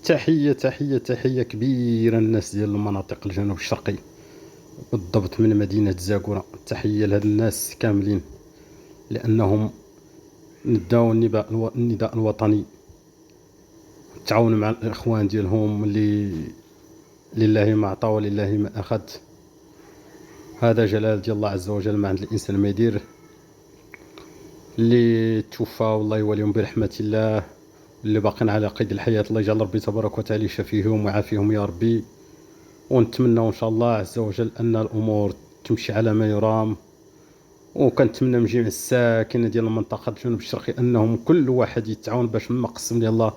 تحية كبيرة للناس ديال المناطق الجنوب الشرقي، بالضبط من مدينة زاكورة. تحية لهاد الناس كاملين، لأنهم نداو النداء الوطني، تعاونوا مع الإخوان ديالهم اللي لله ما عطى ولله ما أخذ. هذا جلال ديال الله عز وجل ما عند الإنسان ما يدير. اللي توفى والله يوليهم برحمة الله، اللي باقين على قيد الحياة الله يجعل ربي تبارك وتعالى يشافيهم ويعافيهم يا ربي. ونتمنى إن شاء الله عز وجل أن الأمور تمشي على ما يرام. وكنتمنى من جميع الساكنة ديال المنطقة الجنوب الشرقي أنهم كل واحد يتعاون باش مما قسم ديال الله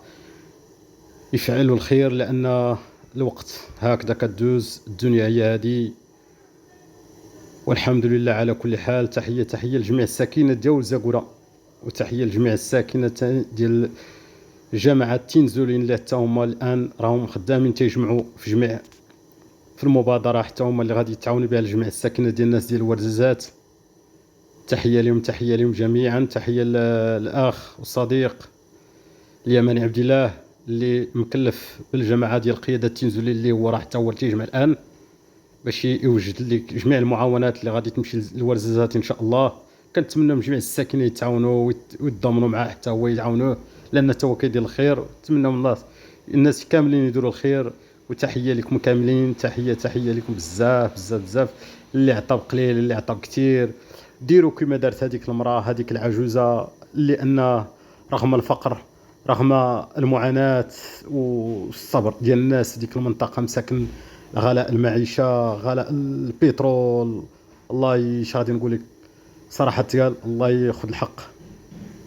يفعلوا الخير، لأن الوقت هكذا كدوز، الدنيا هي هذه. والحمد لله على كل حال. تحية لجميع الساكنة ديال زاكورة، وتحية لجميع الساكنة ديال جماعة تينزولين اللي حتى هما الآن راهم خدامين تيجمعوا في جميع في المبادرة، حتى هما اللي غادي يتعاونوا بها لجميع الساكنة ديال الناس ديال الورزازات. تحية لهم جميعا. تحية للأخ والصديق اليماني عبد الله اللي مكلف بالجماعة ديال قيادة تينزولين، اللي هو راه حتى هو تيجمع الآن باش يوجد لك جميع المعاونات اللي غادي تمشي للورزازات ان شاء الله. كنتمنى من جميع الساكنه يتعاونوا ويتضامنوا معاه حتى هو يعاونوه، لان حتى هو كيدير الخير. نتمنى من الله الناس كاملين يديروا الخير. وتحيه لكم كاملين. تحيه لكم بزاف بزاف بزاف. اللي عطى بقليل، اللي عطى كثير، ديروا كما دارت هذيك المراه، هذيك العجوزه، لان رغم الفقر، رغم المعاناه والصبر ديال الناس ديك المنطقه مساكن، غلاء المعيشه، غلاء البترول، الله غادي نقول لك صراحه قال الله ياخذ الحق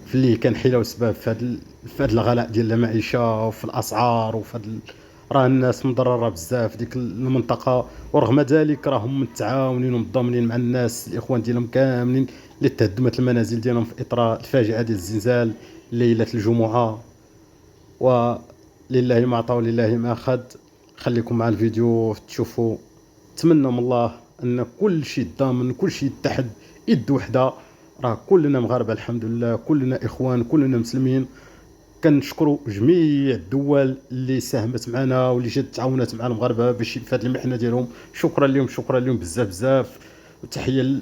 في اللي كان حيله وسبب في هذا الغلاء ديال المعيشه وفي الاسعار راه الناس مضرره بزاف ديك المنطقه. ورغم ذلك راهم متعاونين ومتضامنين مع الناس الاخوان ديالهم كاملين اللي تهدمت المنازل ديالهم في اطار الفاجعه ديال الزلزال ليله الجمعه. ولله ما عطى ولله ما اخذ. خليكم مع الفيديو تشوفوا. نتمنى من الله ان كل شيء ضامن، كل شيء يتحد، يد وحده. راه كلنا مغاربه الحمد لله، كلنا اخوان، كلنا مسلمين. كنشكروا جميع الدول اللي ساهمت معنا واللي جات تعاونات مع المغاربه باش في هذه المحنه ديالهم. شكرا لهم بزاف بزاف. وتحيه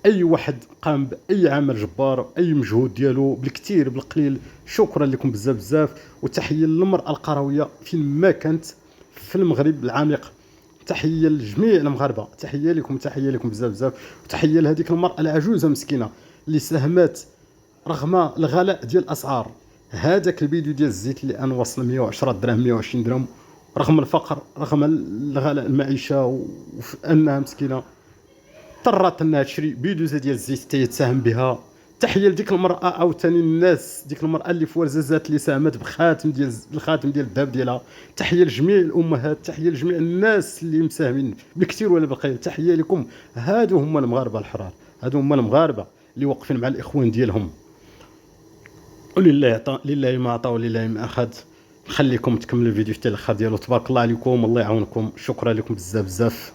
اي واحد قام باي عمل جبار، اي مجهود ديالو بالكثير بالقليل. شكرا لكم بزاف بزاف. وتحيه للمراه القرويه فين ما كانت في المغرب العميق. تحيه لجميع المغاربه. تحيه لكم بزاف بزاف. وتحيه لهذيك المراه العجوزه مسكينه اللي ساهمت رغم الغلاء ديال الاسعار. هذاك الفيديو ديال الزيت اللي انا وصل 110 درهم 120 درهم، رغم الفقر، رغم الغلاء المعيشه، وانها مسكينه اضطرت انها تشري فيديو ديال الزيت حتى تساهم بها. تحيه لديك المراه عاوتاني الناس، ديك المراه اللي في ورزازات اللي ساهمت بخاتم ديال الخاتم ديال الذهب ديالها. تحيه لجميع الامهات، تحيه لجميع الناس اللي مساهمين بالكثير ولا بالقليل. تحيه لكم. هادو هما المغاربه الحرار، هادو هما المغاربه اللي واقفين مع الاخوان ديالهم. لله ما عطى ولله ما اخذ. نخليكم تكملوا الفيديو حتى الاخر ديالو. تبارك الله عليكم، الله يعاونكم. شكرا لكم بزاف بزاف.